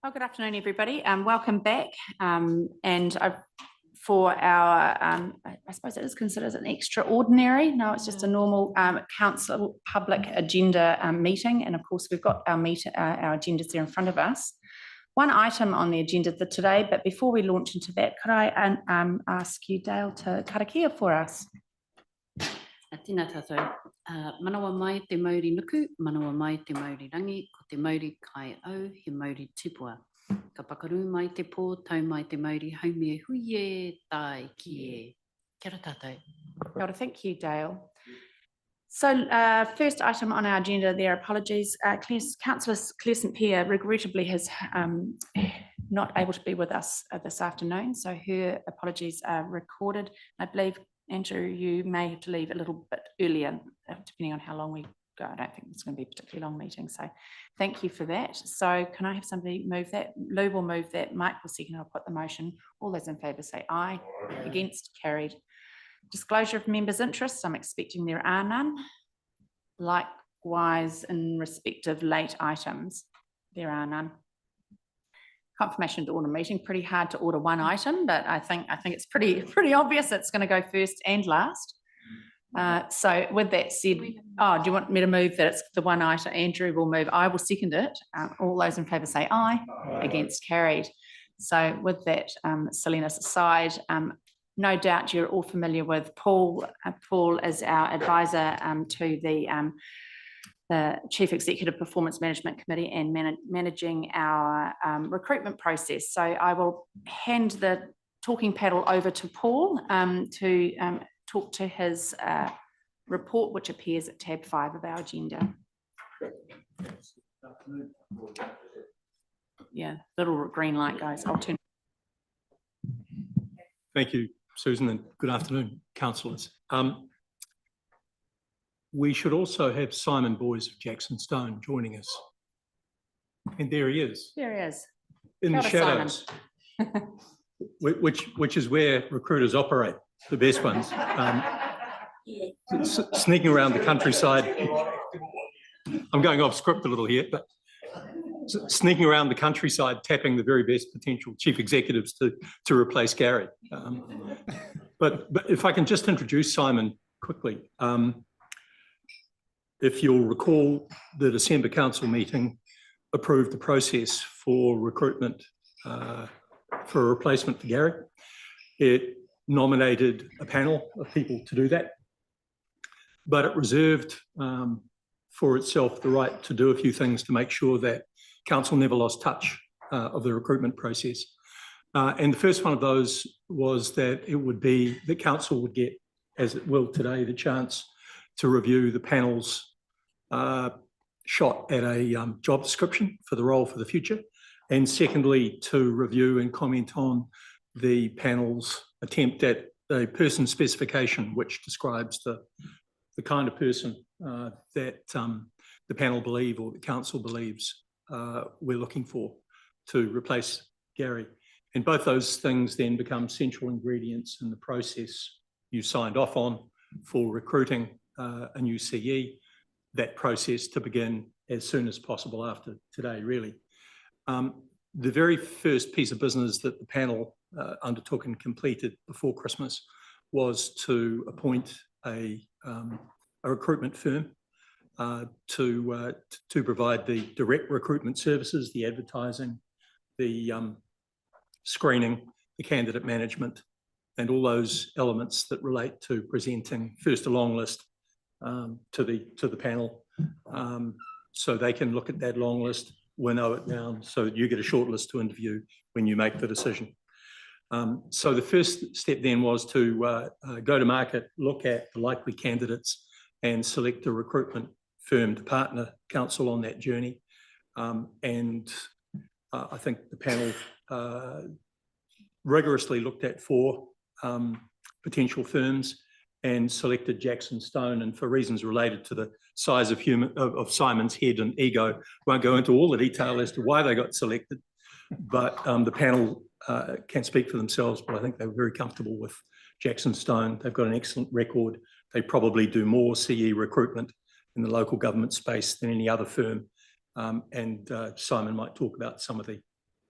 Well, good afternoon, everybody. Welcome back. For our, I suppose it is considered an extraordinary. No, it's just a normal council public agenda meeting, and of course we've got our agendas there in front of us. One item on the agenda for today, but before we launch into that, could I ask you, Dale, to karakia for us? Tēnā tātou. Manawa mai te Māori nuku, manawa mai te Māori rangi, ko te Māori kai au, he Māori tupua. Ka pakaru mai te pō, tau mai te Māori haumea hui e, tai ki e. Kia ora tātou. Kia ora, thank you, Dale. So first item on our agenda there, apologies. Councillor Claire St Pierre regrettably has not able to be with us this afternoon, so her apologies are recorded. I believe, Andrew, you may have to leave a little bit earlier, depending on how long we go. I don't think it's going to be a particularly long meeting, so thank you for that. So can I have somebody move that? Lou will move that. Mike will second. I'll put the motion. All those in favour say aye. Against, carried. Disclosure of members' interests. I'm expecting there are none. Likewise, in respect of late items, there are none. Confirmation to order meeting. Pretty hard to order one item, but I think it's pretty obvious it's going to go first and last. So with that said, do you want me to move that it's the one item? Andrew will move. I will second it. All those in favour say aye. Against, carried. So with that silliness aside, no doubt you're all familiar with Paul. Paul is our advisor to the Chief Executive Performance Management Committee and managing our recruitment process. So I will hand the talking paddle over to Paul to talk to his report, which appears at tab 5 of our agenda. Yeah, little green light, guys. I'll turn. Thank you, Susan, and good afternoon, councillors. We should also have Simon Boyes of Jackson Stone joining us. And there he is. There he is. In the shadows, which is where recruiters operate, the best ones. Sneaking around the countryside. I'm going off script a little here, but sneaking around the countryside, tapping the very best potential chief executives to replace Gary. But if I can just introduce Simon quickly. If you'll recall, the December council meeting approved the process for recruitment for a replacement for Gary. It nominated a panel of people to do that, but it reserved for itself the right to do a few things to make sure that council never lost touch of the recruitment process. And the first one of those was that it would be that council would get, as it will today, the chance to review the panel's shot at a job description for the role for the future, and secondly, to review and comment on the panel's attempt at a person specification, which describes the kind of person that the panel believe or the council believes we're looking for to replace Gary. And both those things then become central ingredients in the process you signed off on for recruiting a new CE, that process to begin as soon as possible after today, really. The very first piece of business that the panel undertook and completed before Christmas was to appoint a recruitment firm to provide the direct recruitment services, the advertising, the screening, the candidate management, and all those elements that relate to presenting first a long list to the panel, so they can look at that long list, winnow it down, so that you get a short list to interview when you make the decision. So the first step then was to go to market, look at the likely candidates, and select a recruitment firm to partner council on that journey. And I think the panel rigorously looked at 4 potential firms and selected Jackson Stone, and for reasons related to the size of Simon's head and ego, won't go into all the detail as to why they got selected, but the panel can speak for themselves, but I think they were very comfortable with Jackson Stone. They've got an excellent record. They probably do more CE recruitment in the local government space than any other firm, and Simon might talk about some of the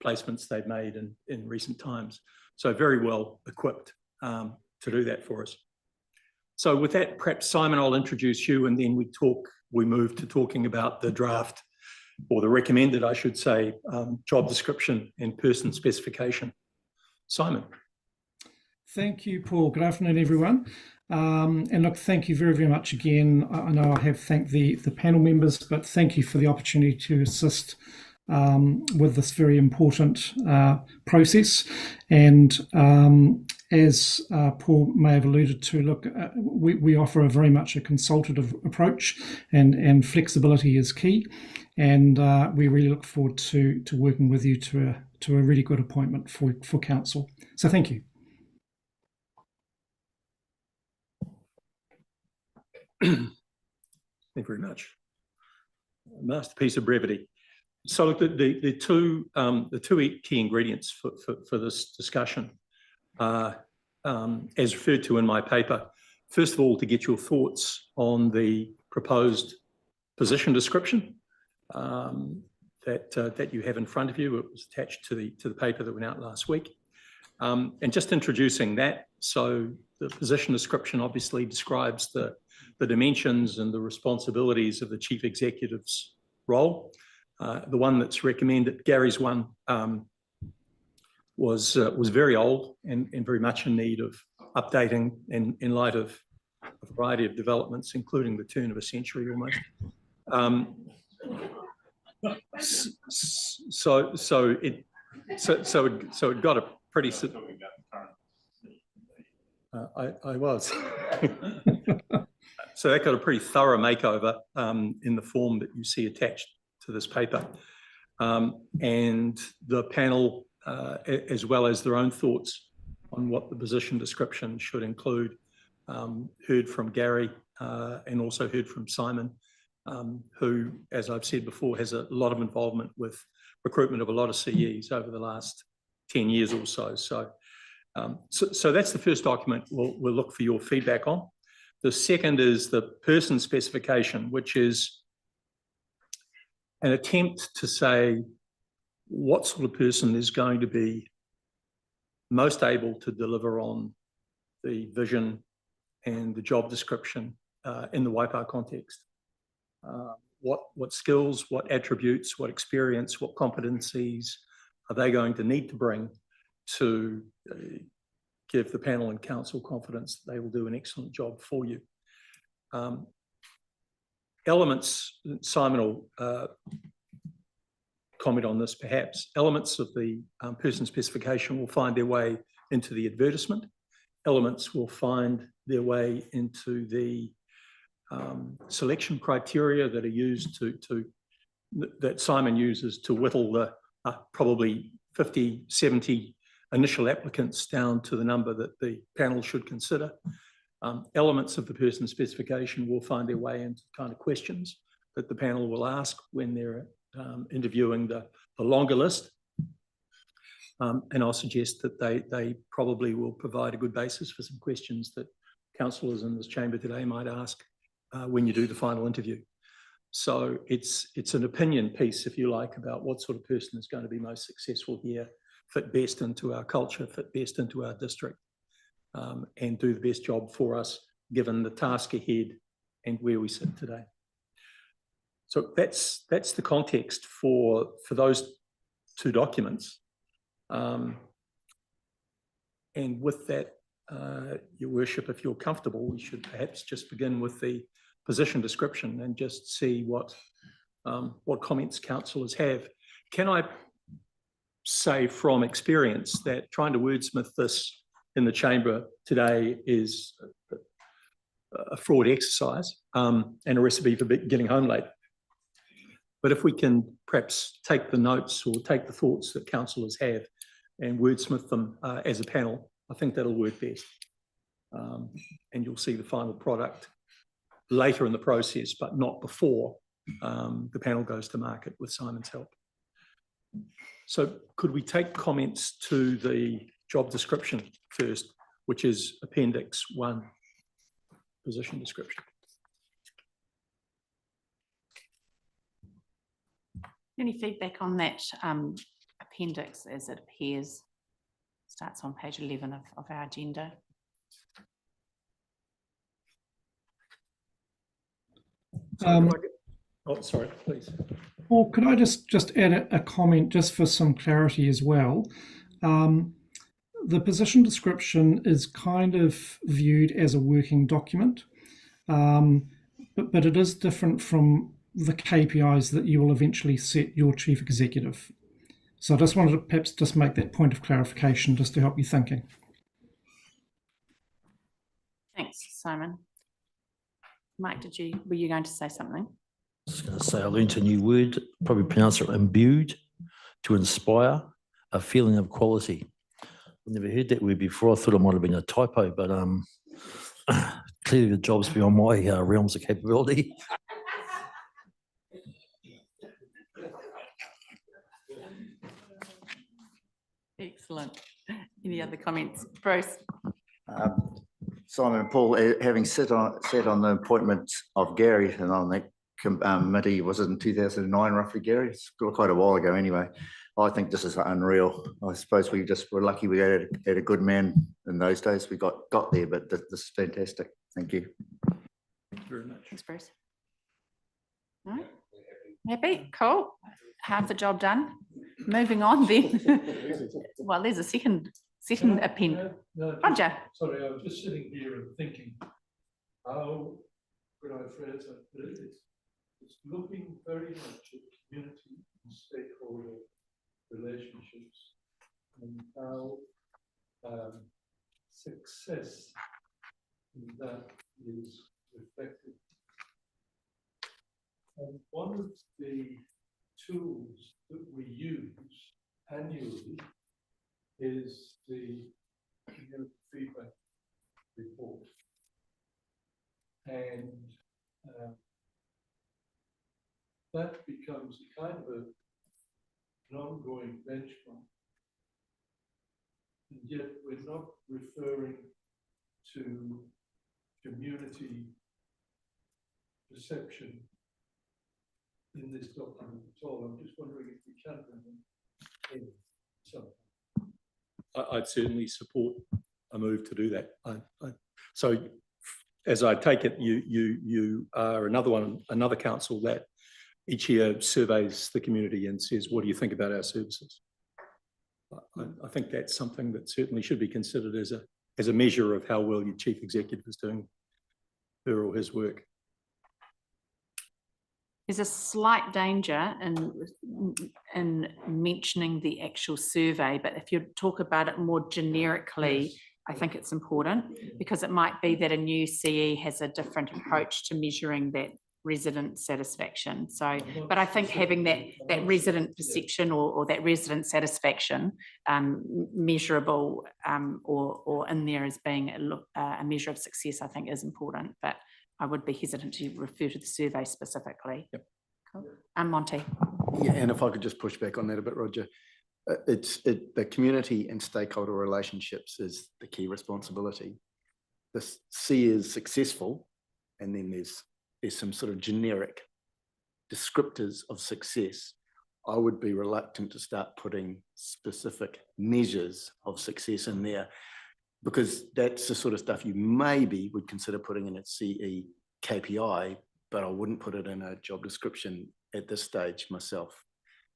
placements they've made in recent times. So very well equipped to do that for us. So with that, perhaps Simon, I'll introduce you, and then we move to talking about the draft, or the recommended, I should say, job description and person specification. Simon. Thank you, Paul. Good afternoon, everyone. And look, thank you very, very much again. I know I have thanked the panel members, but thank you for the opportunity to assist with this very important process. And as Paul may have alluded to, look, we offer a very much a consultative approach, and flexibility is key. And we really look forward to working with you to a really good appointment for council. So thank you. Thank you very much. Masterpiece of brevity. So look, the two key ingredients for this discussion are, as referred to in my paper, first of all, to get your thoughts on the proposed position description that you have in front of you. It was attached to the paper that went out last week. And just introducing that, so the position description obviously describes the dimensions and the responsibilities of the chief executive's role. The one that's recommended, Gary's one, was very old and very much in need of updating in light of a variety of developments, including the turn of a century almost. So it got a pretty. I was. So that got a pretty thorough makeover in the form that you see attached to this paper. And the panel, as well as their own thoughts on what the position description should include, heard from Gary and also heard from Simon, who, as I've said before, has a lot of involvement with recruitment of a lot of CEs over the last 10 years or so. So that's the first document we'll look for your feedback on. The second is the person specification, which is an attempt to say what sort of person is going to be most able to deliver on the vision and the job description in the Waipa context. What skills, what attributes, what experience, what competencies are they going to need to bring to give the panel and council confidence that they will do an excellent job for you. Elements, Simon will comment on this perhaps, elements of the person specification will find their way into the advertisement. Elements will find their way into the selection criteria that are used that Simon uses to whittle the probably 50, 70 initial applicants down to the number that the panel should consider. Elements of the person specification will find their way into the kind of questions that the panel will ask when they're interviewing the longer list. And I'll suggest that they probably will provide a good basis for some questions that councillors in this chamber today might ask when you do the final interview. So it's an opinion piece, if you like, about what sort of person is going to be most successful here, fit best into our culture, fit best into our district, and do the best job for us, given the task ahead and where we sit today. So that's the context for those two documents. And with that, Your Worship, if you're comfortable, we should perhaps just begin with the position description and just see what comments councillors have. Can I say from experience that trying to wordsmith this in the chamber today is a fraud exercise and a recipe for getting home late. But if we can perhaps take the notes or take the thoughts that councillors have and wordsmith them as a panel, I think that'll work best. And you'll see the final product later in the process, but not before the panel goes to market with Simon's help. So could we take comments to the job description first, which is Appendix 1, position description? Any feedback on that appendix as it appears. Starts on page 11 of our agenda. Oh, sorry, please. Paul, could I just add a comment just for some clarity as well? The position description is kind of viewed as a working document, but it is different from the KPIs that you will eventually set your chief executive. So I just wanted to perhaps just make that point of clarification just to help you thinking. Thanks, Simon. Mike, were you going to say something? I was going to say I learnt a new word, probably pronounce it imbued, to inspire a feeling of quality. I've never heard that word before. I thought it might have been a typo, but clearly the job's beyond my realms of capability. Excellent. Any other comments? Bruce? Simon and Paul, having sat on the appointment of Gary and on that committee, was it in 2009 roughly, Gary? It's quite a while ago anyway. I think this is unreal. I suppose we just were lucky we had a good man in those days. We got there, but this is fantastic. Thank you. Thank you very much. Thanks, Bruce. No? Happy? Cool. Half the job done. Moving on then. Well, there's a second opinion. Roger. Sorry, I was just sitting here and thinking, how could I phrase it? It's looking very much at community and stakeholder relationships and how success in that is reflected. And one of the tools that we use annually is the community feedback report. And that becomes a kind of an ongoing benchmark. And yet we're not referring to community perception in this document at all. I'm just wondering if we can bring them in somehow. I'd certainly support a move to do that. So, as I take it, you are another council that each year surveys the community and says, "What do you think about our services?" I think that's something that certainly should be considered as a measure of how well your chief executive is doing her or his work. There's a slight danger in mentioning the actual survey, but if you talk about it more generically, I think it's important because it might be that a new CE has a different approach to measuring that resident satisfaction. So, but I think having that resident perception or that resident satisfaction measurable or in there as being a measure of success, I think is important. But I would be hesitant to refer to the survey specifically. Yep. Cool. Monty. Yeah, and if I could just push back on that a bit, Roger, the community and stakeholder relationships is the key responsibility. The C is successful, and then there's some sort of generic descriptors of success. I would be reluctant to start putting specific measures of success in there, because that's the sort of stuff you maybe would consider putting in a CE KPI, but I wouldn't put it in a job description at this stage myself.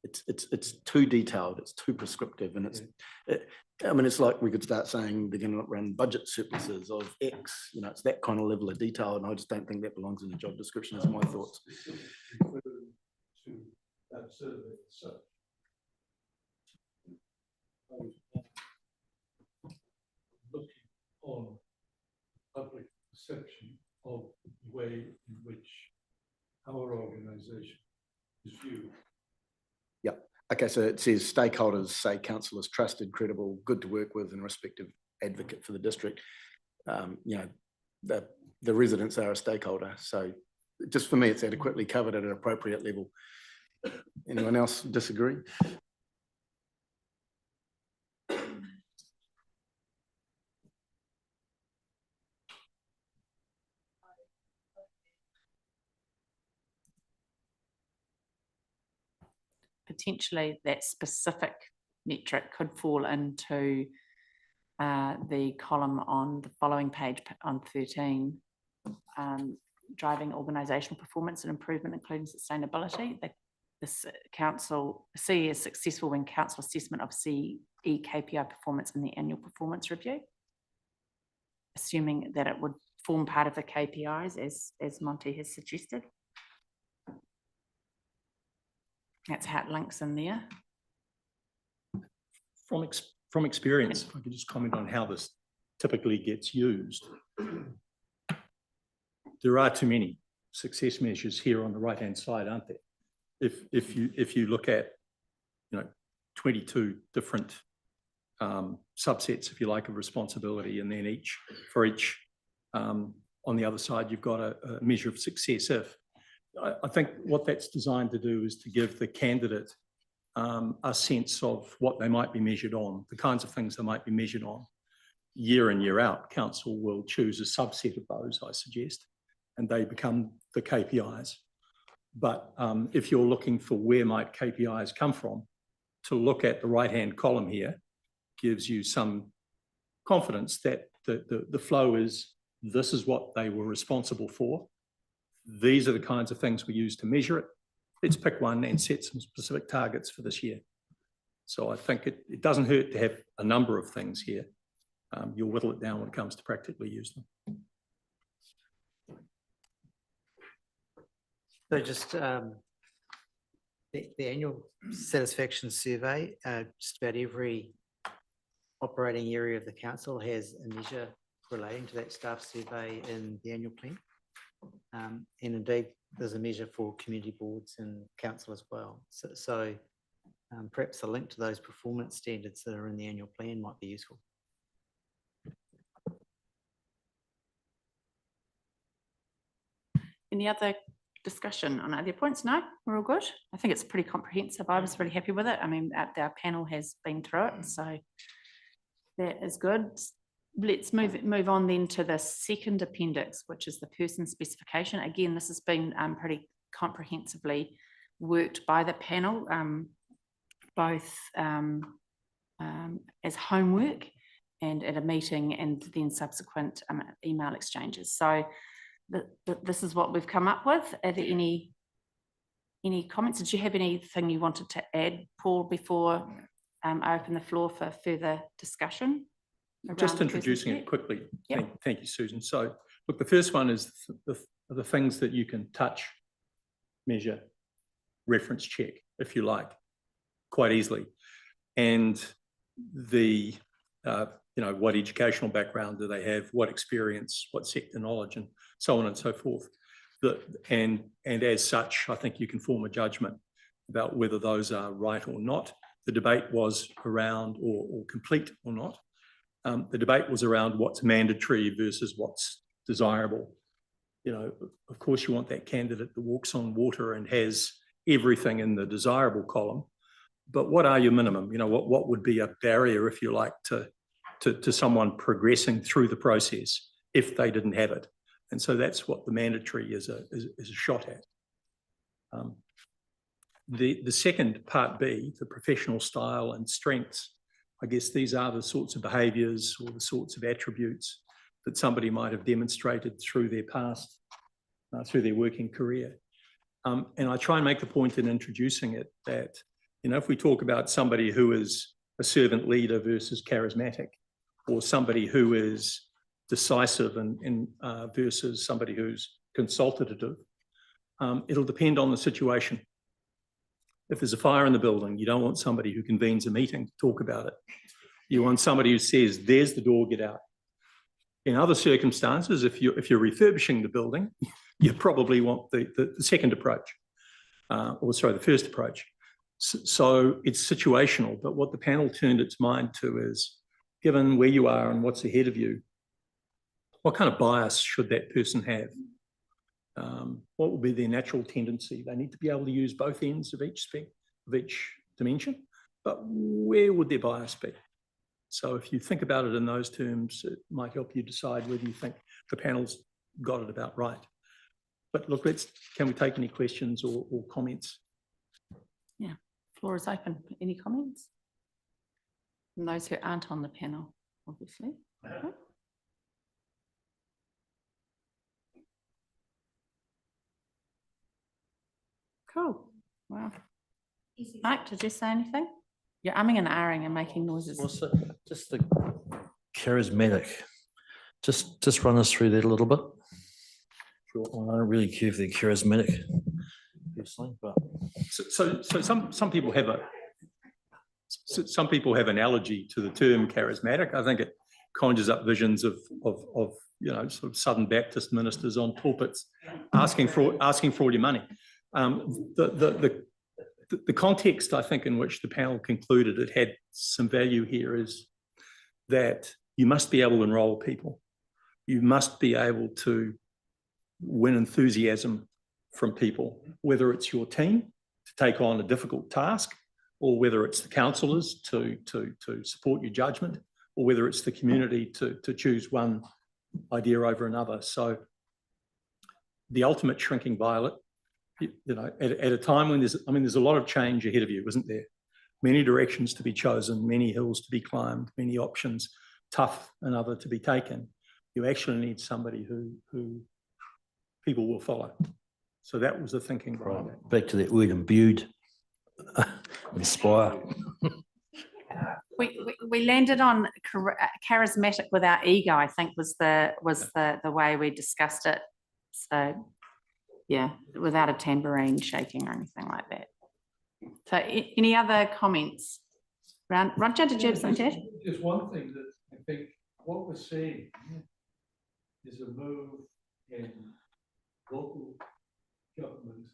It's too detailed, it's too prescriptive, and it's like we could start saying they're going to run budget surpluses of X. You know, it's that kind of level of detail, and I just don't think that belongs in a job description. Is my thoughts. To that survey itself. Looking on public perception of the way in which our organisation is viewed. Yep. Okay, so it says stakeholders say council is trusted, credible, good to work with, and respective advocate for the district. You know, the residents are a stakeholder. So just for me, it's adequately covered at an appropriate level. Anyone else disagree? Potentially that specific metric could fall into the column on the following page on 13, driving organisational performance and improvement, including sustainability. This council, CE is successful when council assessment of CE KPI performance in the annual performance review, assuming that it would form part of the KPIs as Monty has suggested. That's how it links in there. From experience, if I could just comment on how this typically gets used. There are too many success measures here on the right-hand side, aren't there? If you look at, 22 different subsets, if you like, of responsibility, and then for each on the other side, you've got a measure of success. I think what that's designed to do is to give the candidate a sense of what they might be measured on, the kinds of things they might be measured on. Year in, year out, council will choose a subset of those, I suggest, and they become the KPIs. But if you're looking for where might KPIs come from, to look at the right-hand column here gives you some confidence that the flow is, this is what they were responsible for. These are the kinds of things we use to measure it. Let's pick one and set some specific targets for this year. So I think it doesn't hurt to have a number of things here. You'll whittle it down when it comes to practically use them. So just the annual satisfaction survey, just about every operating area of the council has a measure relating to that staff survey in the annual plan. And indeed, there's a measure for community boards and council as well. So perhaps a link to those performance standards that are in the annual plan might be useful. Any other discussion on other points? No, we're all good. I think it's pretty comprehensive. I was really happy with it. I mean, our panel has been through it, so that is good. Let's move on then to the second appendix, which is the person specification. Again, this has been pretty comprehensively worked by the panel, both as homework and at a meeting, and then subsequent email exchanges. So this is what we've come up with. Are there any comments? Did you have anything you wanted to add, Paul, before I open the floor for further discussion? Just introducing it quickly. Yep. Thank you, Susan. So look, the first one is the things that you can touch, measure, reference check, if you like, quite easily. And the, what educational background do they have, what experience, what sector knowledge, and so on and so forth. And as such, I think you can form a judgment about whether those are right or not. The debate was around, or complete or not. The debate was around what's mandatory versus what's desirable. Of course, you want that candidate that walks on water and has everything in the desirable column. But what are your minimum? What would be a barrier, if you like, to someone progressing through the process if they didn't have it? And so that's what the mandatory is a shot at. The second part B, the professional style and strengths, I guess these are the sorts of behaviours or the sorts of attributes that somebody might have demonstrated through their past, through their working career. And I try and make the point in introducing it that, if we talk about somebody who is a servant leader versus charismatic, or somebody who is decisive and versus somebody who's consultative, it'll depend on the situation. If there's a fire in the building, you don't want somebody who convenes a meeting to talk about it. You want somebody who says, there's the door, get out. In other circumstances, if you're refurbishing the building, you probably want the second approach, the first approach. So it's situational, but what the panel turned its mind to is, given where you are and what's ahead of you, what kind of bias should that person have? What will be their natural tendency? They need to be able to use both ends of each dimension, but where would their bias be? So if you think about it in those terms, it might help you decide whether you think the panel's got it about right. But look, can we take any questions or comments? Yeah, floor is open. Any comments? And those who aren't on the panel, obviously. Okay. Cool. Wow. Mike, did you say anything? You're umming and ahhing and making noises. Also, just the charismatic, just run us through that a little bit. Sure, I don't really care if they're charismatic, personally, but So some people have some people have an allergy to the term charismatic. I think it conjures up visions of you know, sort of Southern Baptist ministers on pulpits asking for all your money. The context, I think, in which the panel concluded it had some value here is that you must be able to enrol people. You must be able to win enthusiasm from people, whether it's your team to take on a difficult task, or whether it's the councillors to support your judgment, or whether it's the community to choose one idea over another. So the ultimate shrinking violet, you know, at a time when there's a lot of change ahead of you, isn't there? Many directions to be chosen, many hills to be climbed, many options, tough and other to be taken. You actually need somebody who people will follow. So that was the thinking behind that. back to that word, imbued, inspire. We landed on charismatic without ego, I think was the way we discussed it. So yeah, without a tambourine shaking or anything like that. So any other comments? Roger, did you have something to add? Just one thing that I think what we're seeing is a move in local government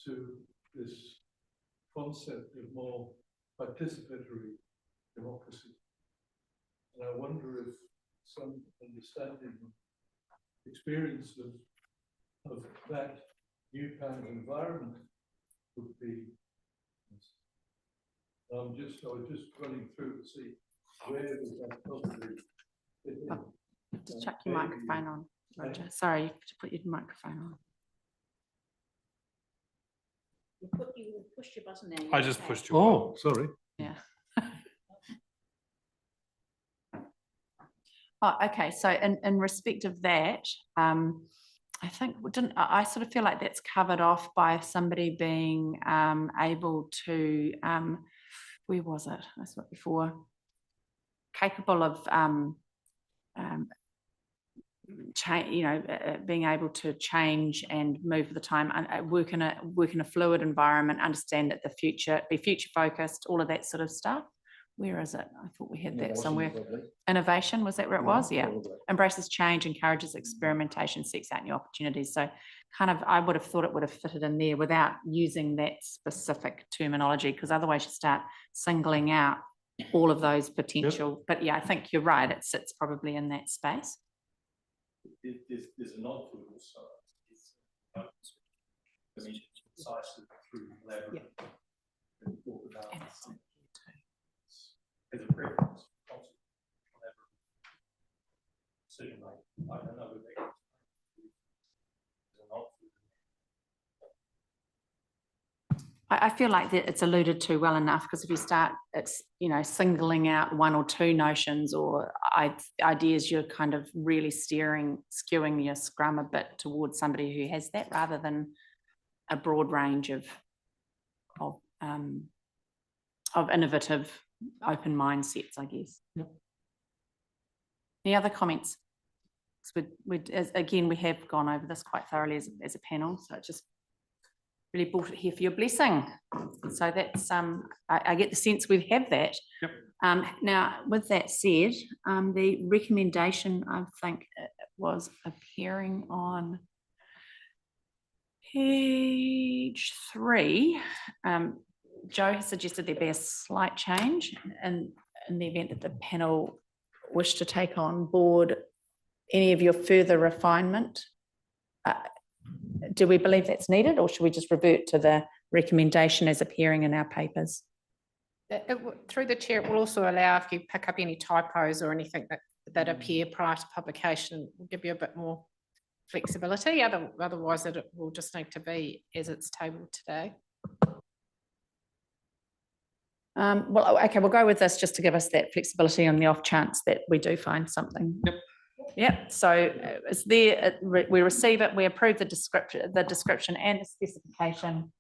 to this concept of more participatory democracy. And I wonder if some understanding, experience of that new kind of environment would be. I was just running through to see where does that probably fit in. Just chuck your microphone on, Roger. Sorry, you have to put your microphone on. You pushed your button there. I just pushed you. Oh, sorry. Yeah. Oh, okay. So in respect of that, I think I sort of feel like that's covered off by somebody being able to, where was it? I saw it before. Capable of being able to change and move with the time, and work in a fluid environment, understand that be future focused, all of that sort of stuff. Where is it? I thought we had that somewhere. Innovation, was that where it was? Yeah. Embraces change, encourages experimentation, seeks out new opportunities. So kind of, I would have thought it would have fitted in there without using that specific terminology, because otherwise you start singling out all of those potential. But yeah, I think you're right. It sits probably in that space. There's a nod to it also. It's precisely through collaborative. As a preference, decision making. I don't know whether there's a nod to it. I feel like that it's alluded to well enough, because if you start, singling out one or two notions or ideas, you're kind of really skewing your scrum a bit towards somebody who has that, rather than a broad range of innovative, open mindsets, I guess. Yep. Any other comments? Again, we have gone over this quite thoroughly as a panel, so it just really brought it here for your blessing. So that's, I get the sense we have that. Yep. Now, with that said, the recommendation, I think it was appearing on page 3. Joe has suggested there be a slight change in the event that the panel wish to take on board any of your further refinement. Do we believe that's needed, or should we just revert to the recommendation as appearing in our papers? Through the chair, it will also allow, if you pick up any typos or anything that appear prior to publication, will give you a bit more flexibility. Otherwise, it will just need to be as it's tabled today. Well, okay, we'll go with this just to give us that flexibility on the off chance that we do find something. Yep, so it's there, we receive it, we approve the description and the specification,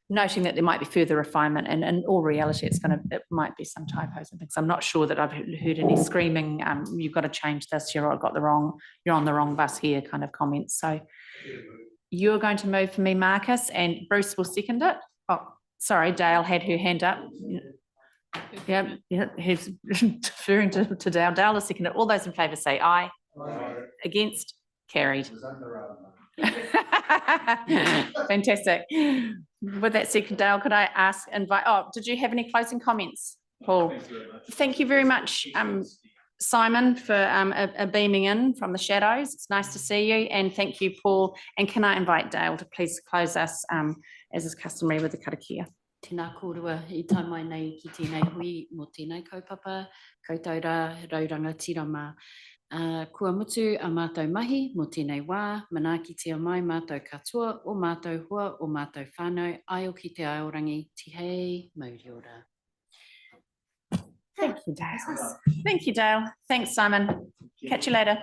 noting that there might be further refinement, and in all reality, it might be some typos and things. I'm not sure that I've heard any screaming, you've got to change this, you're on the wrong bus here kind of comments. So you're going to move for me, Marcus, and Bruce will second it. Oh, sorry, Dale had her hand up. Yeah, he's referring to Dale. Dale is seconded. All those in favour say aye. Against? Carried. Fantastic. With that second, Dale, could I did you have any closing comments, Paul? Thank you very much, Simon, for beaming in from the shadows. It's nice to see you, and thank you, Paul. And can I invite Dale to please close us, as is customary, with the karakia? Tēnā kōrua I tai mai nei ki tēnei hui mō tēnei kaupapa, koutou rā, rauranga tirama. Kua mutu a mātou mahi mō tēnei wā, manakitia mai mātou katoa, o mātou hua, o mātou whānau, ai o ki te aorangi, tihei mauri ora. Thank you, Dale. Thank you, Dale. Thanks, Simon. Catch you later.